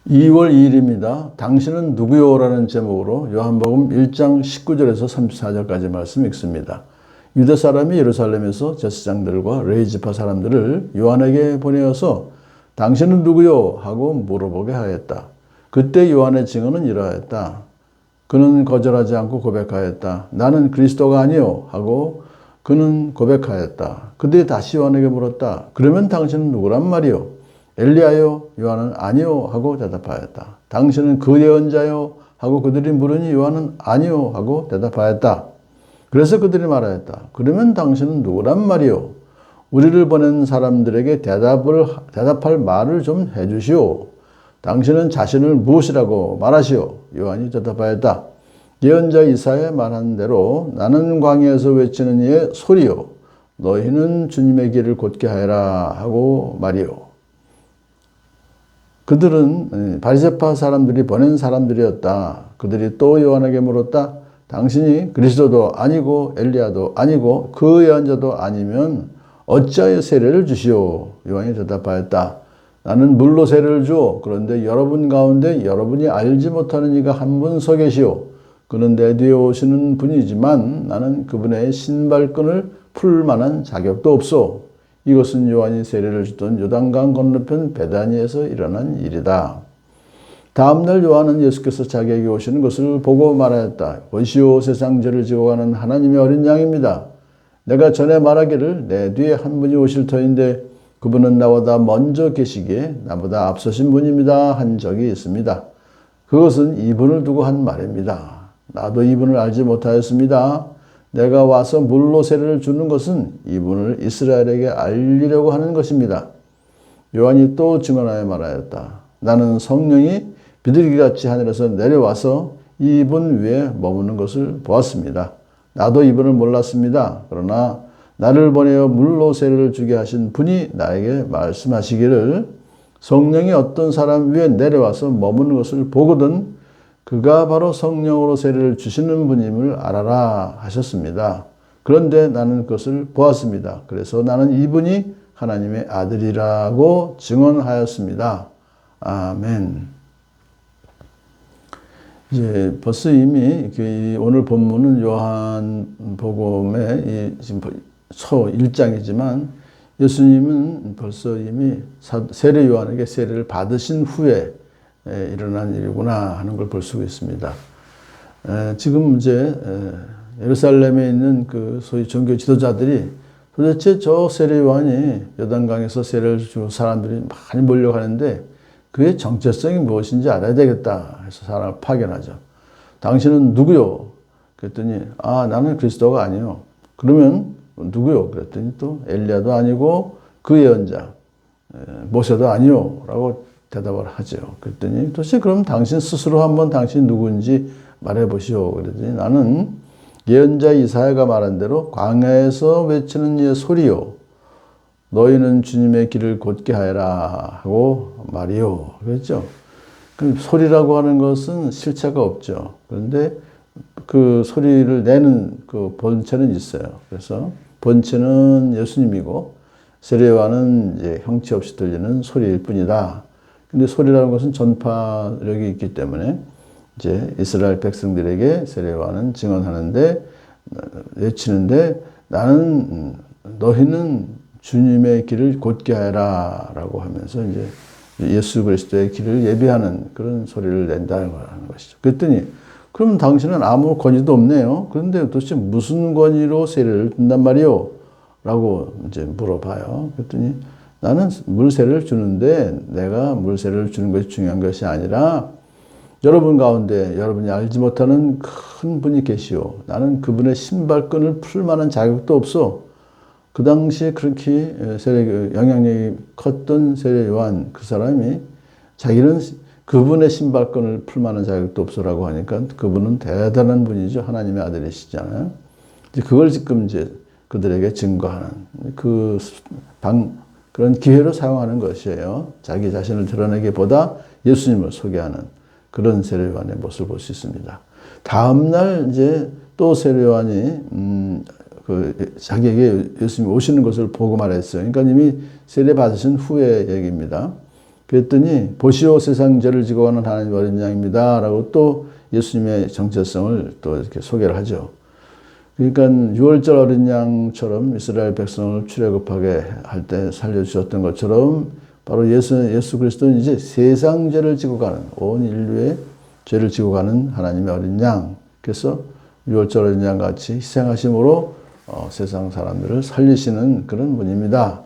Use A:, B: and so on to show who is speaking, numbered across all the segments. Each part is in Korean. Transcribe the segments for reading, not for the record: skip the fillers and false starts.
A: 2월 2일입니다. 당신은 누구요? 라는 제목으로 요한복음 1장 19절에서 34절까지 말씀 읽습니다. 유대 사람이 예루살렘에서 제사장들과 레위지파 사람들을 요한에게 보내어서 당신은 누구요? 하고 물어보게 하였다. 그때 요한의 증언은 이러하였다. 그는 거절하지 않고 고백하였다. 나는 그리스도가 아니요 하고 그는 고백하였다. 그들이 다시 요한에게 물었다. 그러면 당신은 누구란 말이요? 엘리야요? 요한은 아니요 하고 대답하였다. 당신은 그 예언자요? 하고 그들이 물으니 요한은 아니요 하고 대답하였다. 그래서 그들이 말하였다. 그러면 당신은 누구란 말이요? 우리를 보낸 사람들에게 대답할 말을 좀 해주시오. 당신은 자신을 무엇이라고 말하시오? 요한이 대답하였다. 예언자 이사야 말한 대로 나는 광야에서 외치는 이의 소리요. 너희는 주님의 길을 곧게 하여라 하고 말이요. 그들은 바리새파 사람들이 보낸 사람들이었다. 그들이 또 요한에게 물었다. 당신이 그리스도도 아니고 엘리야도 아니고 그 예언자도 아니면 어찌하여 세례를 주시오? 요한이 대답하였다. 나는 물로 세례를 주오. 그런데 여러분 가운데 여러분이 알지 못하는 이가 한 분 서 계시오. 그는 내 뒤에 오시는 분이지만 나는 그분의 신발끈을 풀 만한 자격도 없소. 이것은 요한이 세례를 주던 요단강 건너편 베다니에서 일어난 일이다. 다음날 요한은 예수께서 자기에게 오시는 것을 보고 말하였다. 보시오, 세상 죄를 지고 가는 하나님의 어린 양입니다. 내가 전에 말하기를 내 뒤에 한 분이 오실 터인데 그분은 나보다 먼저 계시기에 나보다 앞서신 분입니다 한 적이 있습니다. 그것은 이분을 두고 한 말입니다. 나도 이분을 알지 못하였습니다. 내가 와서 물로 세례를 주는 것은 이분을 이스라엘에게 알리려고 하는 것입니다. 요한이 또 증언하여 말하였다. 나는 성령이 비둘기같이 하늘에서 내려와서 이분 위에 머무는 것을 보았습니다. 나도 이분을 몰랐습니다. 그러나 나를 보내어 물로 세례를 주게 하신 분이 나에게 말씀하시기를 성령이 어떤 사람 위에 내려와서 머무는 것을 보거든 그가 바로 성령으로 세례를 주시는 분임을 알아라 하셨습니다. 그런데 나는 그것을 보았습니다. 그래서 나는 이분이 하나님의 아들이라고 증언하였습니다. 아멘. 이제 벌써 이미 오늘 본문은 요한복음의 지금 초 1장이지만 예수님은 벌써 이미 세례 요한에게 세례를 받으신 후에 일어난 일이구나 하는 걸 볼 수 있습니다. 지금 이제 예루살렘에 있는 그 소위 종교 지도자들이 도대체 저 세례 요한이 요단강에서 세례를 주고 사람들이 많이 몰려가는데 그의 정체성이 무엇인지 알아야 되겠다 해서 사람을 파견하죠. 당신은 누구요? 그랬더니 나는 그리스도가 아니요. 그러면 누구요? 그랬더니 또 엘리야도 아니고 그 예언자 모세도 아니요 라고 대답을 하죠. 그랬더니 도대체 그럼 당신 스스로 한번 당신이 누구인지 말해보시오. 그랬더니 나는 예언자 이사야가 말한 대로 광야에서 외치는 이의 소리요. 너희는 주님의 길을 곧게 하여라 하고 말이요. 그랬죠. 그 소리라고 하는 것은 실체가 없죠. 그런데 그 소리를 내는 그 본체는 있어요. 그래서 본체는 예수님이고 세례요한은 이제 형체 없이 들리는 소리일 뿐이다. 근데 소리라는 것은 전파력이 있기 때문에 이제 이스라엘 백성들에게 세례요한은 증언하는데 외치는데 나는 너희는 주님의 길을 곧게 하여라 라고 하면서 이제 예수 그리스도의 길을 예비하는 그런 소리를 낸다는 것이죠. 그랬더니 그럼 당신은 아무 권위도 없네요. 그런데 도대체 무슨 권위로 세례를 준단 말이요? 라고 이제 물어봐요. 그랬더니 나는 물세례를 주는데 내가 물세례를 주는 것이 중요한 것이 아니라 여러분 가운데 여러분이 알지 못하는 큰 분이 계시오. 나는 그분의 신발끈을 풀 만한 자격도 없어. 그 당시에 그렇게 영향력이 컸던 세례 요한 그 사람이 자기는 그분의 신발끈을 풀 만한 자격도 없어라고 하니까 그분은 대단한 분이죠. 하나님의 아들이시잖아요. 이제 그걸 지금 이제 그들에게 증거하는 그런 기회로 사용하는 것이에요. 자기 자신을 드러내기보다 예수님을 소개하는 그런 세례 요한의 모습을 볼 수 있습니다. 다음날 이제 또 세례 요한이 자기에게 예수님이 오시는 것을 보고 말했어요. 그러니까 이미 세례 받으신 후의 얘기입니다. 그랬더니 보시오 세상 죄를 지고 가는 하나님 어린 양입니다. 라고 또 예수님의 정체성을 또 이렇게 소개를 하죠. 그러니까 6월절 어린 양처럼 이스라엘 백성을 출애굽하게 할 때 살려주셨던 것처럼 바로 예수 그리스도는 이제 세상 죄를 지고 가는, 온 인류의 죄를 지고 가는 하나님의 어린 양. 그래서 6월절 어린 양 같이 희생하심으로 세상 사람들을 살리시는 그런 분입니다.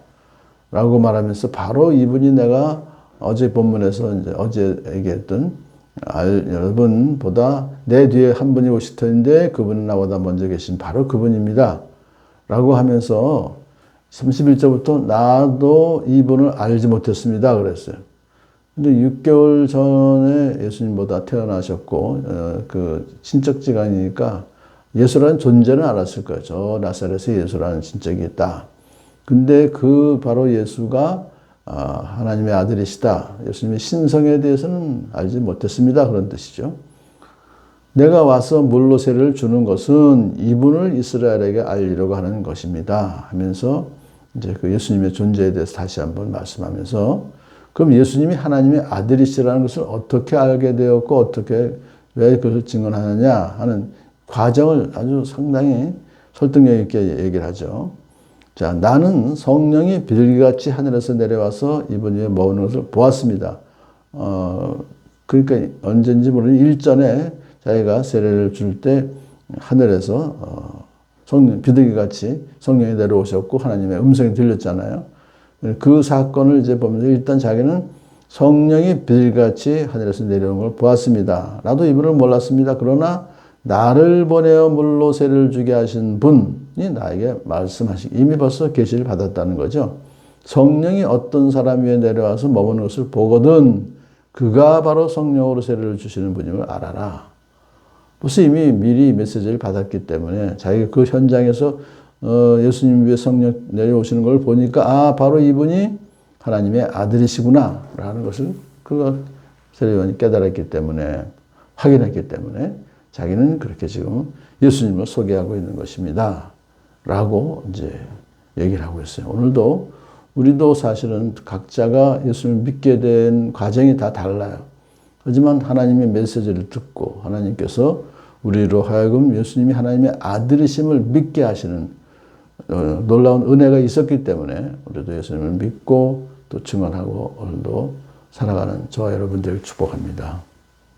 A: 라고 말하면서 바로 이분이 내가 어제 본문에서 이제 어제 얘기했던 여러분보다 내 뒤에 한 분이 오실 텐데 그분은 나보다 먼저 계신 바로 그분입니다. 라고 하면서 31절부터 나도 이분을 알지 못했습니다. 그랬어요. 근데 6개월 전에 예수님보다 태어나셨고, 그 친척지간이니까 예수라는 존재는 알았을 거예요. 저 나사렛에 예수라는 친척이 있다. 근데 그 바로 예수가 하나님의 아들이시다. 예수님의 신성에 대해서는 알지 못했습니다. 그런 뜻이죠. 내가 와서 물로 세례를 주는 것은 이분을 이스라엘에게 알리려고 하는 것입니다. 하면서 이제 그 예수님의 존재에 대해서 다시 한번 말씀하면서 그럼 예수님이 하나님의 아들이시라는 것을 어떻게 알게 되었고 어떻게 왜 그것을 증언하느냐 하는 과정을 아주 상당히 설득력 있게 얘기를 하죠. 자, 나는 성령이 비둘기같이 하늘에서 내려와서 이분 위에 머무는 것을 보았습니다. 그러니까 언젠지 모르는 일전에 자기가 세례를 줄 때 하늘에서 성령, 비둘기같이 성령이 내려오셨고 하나님의 음성이 들렸잖아요. 그 사건을 이제 보면서 일단 자기는 성령이 비둘기같이 하늘에서 내려오는 걸 보았습니다. 나도 이분을 몰랐습니다. 그러나 나를 보내어 물로 세례를 주게 하신 분이 나에게 말씀하시기 이미 벌써 계시를 받았다는 거죠. 성령이 어떤 사람 위에 내려와서 머무는 것을 보거든 그가 바로 성령으로 세례를 주시는 분임을 알아라. 벌써 이미 미리 메시지를 받았기 때문에 자기가 그 현장에서 예수님 위에 성령 내려오시는 걸 보니까 바로 이분이 하나님의 아들이시구나 라는 것을 그가 세례요한이 깨달았기 때문에 확인했기 때문에 자기는 그렇게 지금 예수님을 소개하고 있는 것입니다. 라고 이제 얘기를 하고 있어요. 오늘도 우리도 사실은 각자가 예수님을 믿게 된 과정이 다 달라요. 하지만 하나님의 메시지를 듣고 하나님께서 우리로 하여금 예수님이 하나님의 아들이심을 믿게 하시는 놀라운 은혜가 있었기 때문에 우리도 예수님을 믿고 또 증언하고 오늘도 살아가는 저와 여러분들을 축복합니다.